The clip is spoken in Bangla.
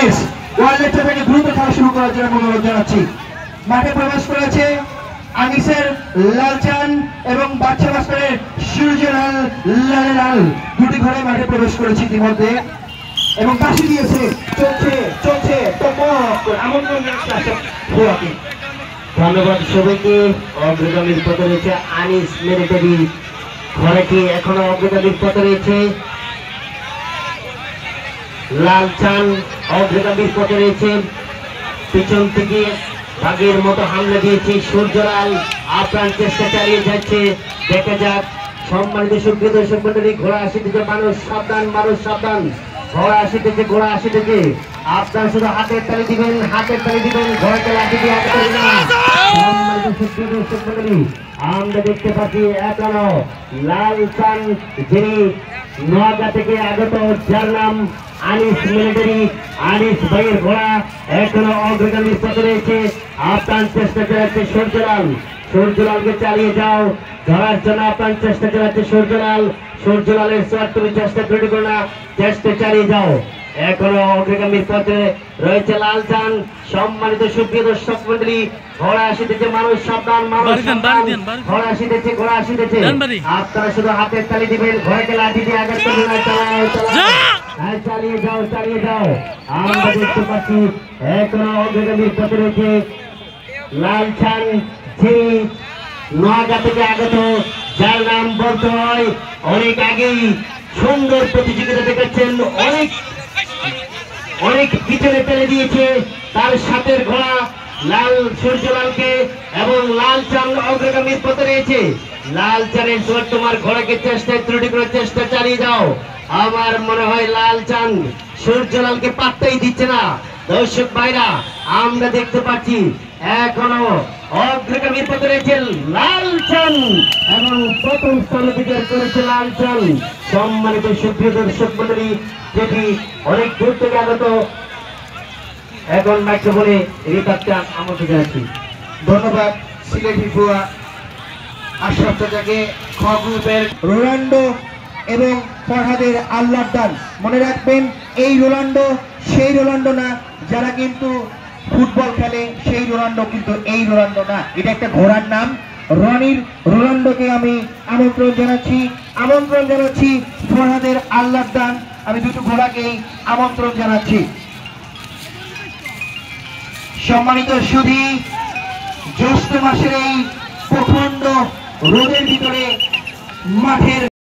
আনিস ওয়ার্ল্ডের থেকে দ্রুত খেলা শুরু করার জন্য অনুরোধ জানাচ্ছি। মাঠে প্রবেশ করেছে আনিসের লালচান এবং বাচ্চা মাস্টারের সূর্যলাল লাল দুটি ঘরে মাঠে প্রবেশ করেছে ইতিমধ্যে এবং কাশি দিয়েছে। চলছে চলছে আমন্ত্রণ জানাচ্ছি। ধন্যবাদ সবাইকে। অগ্রগামীর পথে রয়েছে আনিস মিলিটারি ঘরেটি এখনো অগ্রগামীর পথে রয়েছে। লালচান অগ্রগামীর পথে রয়েছে। পিছন থেকে ভাগের মতো হামলা দিয়েছে সূর্যলাল আপ্রাণ চেষ্টা চালিয়ে যাচ্ছে। দেখা যাক। সম্মানিত সুপ্রিয় দর্শক মন্ডলী, ঘোড়া আসিতেছে, মানুষ সাবধান, মানুষ সাবধান। ঘোড়া আসিতেছে, ঘোড়া আসিতেছে। আপনার শুধু হাতের তালি দিবেন, হাতের তালি দিবেন, ঘোড়াকে লাঠি দিয়ে আগে করবেন না। সম্মানিত সুপ্রিয় দর্শক মন্ডলী, আমরা দেখতে পাচ্ছি এখনো লালচান যিনি নোয়াগা থেকে আগত, যার নাম আনিস মিলিটারি। আনিস ভাইয়ের ঘোড়া এখনো অগ্রগামীর পথে রয়েছে। আপ্রাণ চেষ্টা চালাচ্ছে সূর্যলাল। সূর্যলালকে চালিয়ে যাও, ধরার জন্য আপ্রাণ চেষ্টা চালাচ্ছে সূর্যলাল। সূর্যলালের সোয়ার তুমি চেষ্টা ত্রুটি করো না, চেষ্টা চালিয়ে যাও। এখনো অগ্রগামীর পথে রয়েছে লালচান। সম্মানিত সুপ্রিয় দর্শক মন্ডলী, ঘোড়া আসিতেছে, মানুষ সাবধান, মানুষ সাবধান। ঘোড়া আসিতেছে, ঘোড়া আসিতেছে। আপনারা শুধু হাতের তালি দিবেন, ঘোড়াকে লাঠি দিয়ে আঘাত করবেন না। চালিয়ে যাও, চালিয়ে যাও। আমরা দেখতে পাচ্ছি এখনো অগ্রগামীর পথে রয়েছে লালচান যিনি নোয়াগা থেকে আগত, যার নাম বলতে হয় অনেক আগেই সুন্দর প্রতিযোগিতা দেখাচ্ছেন, অনেক পিছনে ফেলে দিয়েছে তার সাথের ঘোড়া লাল সূর্যলালকে এবং লালচান অগ্রগামীর পথে রয়েছে। লালচানের জোর তোমার ঘোড়াকে চেষ্টায় ত্রুটি করার চেষ্টা চালিয়ে যাও। আমার মনে হয় লালচান সূর্যলালকে পাত্তাই দিচ্ছে না। দর্শক ভাইরা, আমরা দেখতে পাচ্ছি এখনো অগ্রগামীর পথে রয়েছে লালচান এবং প্রথম স্থান অধিকার করেছে লালচান। সম্মানিত সুপ্রিয় দর্শক মন্ডলী, যেটি অনেক দূর থেকে আগত, এখন মাইক্রোফোনে রিতাবকে আমন্ত্রণ জানাচ্ছি। ধন্যবাদ সিলেটি ফুয়া আশরাফ চাচাকে, খ গ্রুপের রোনাল্ডো এবং ফরহাদের আল্লাহর দান। মনে রাখবেন, এই রোনাল্ডো সেই রোনাল্ডো না যারা কিন্তু ফুটবল খেলে, সেই রোনাল্ডো কিন্তু এই রোনাল্ডো না। এটা একটা ঘোড়ার নাম। রনির রোনাল্ডোকে আমি আমন্ত্রণ জানাচ্ছি ফরহাদের আল্লাহর দান। আমি দুটো ঘোড়াকেই আমন্ত্রণ জানাচ্ছি। সম্মানিত সুধী, জ্যৈষ্ঠ মাসের এই প্রচন্ড রোদের ভিতরে মাঠের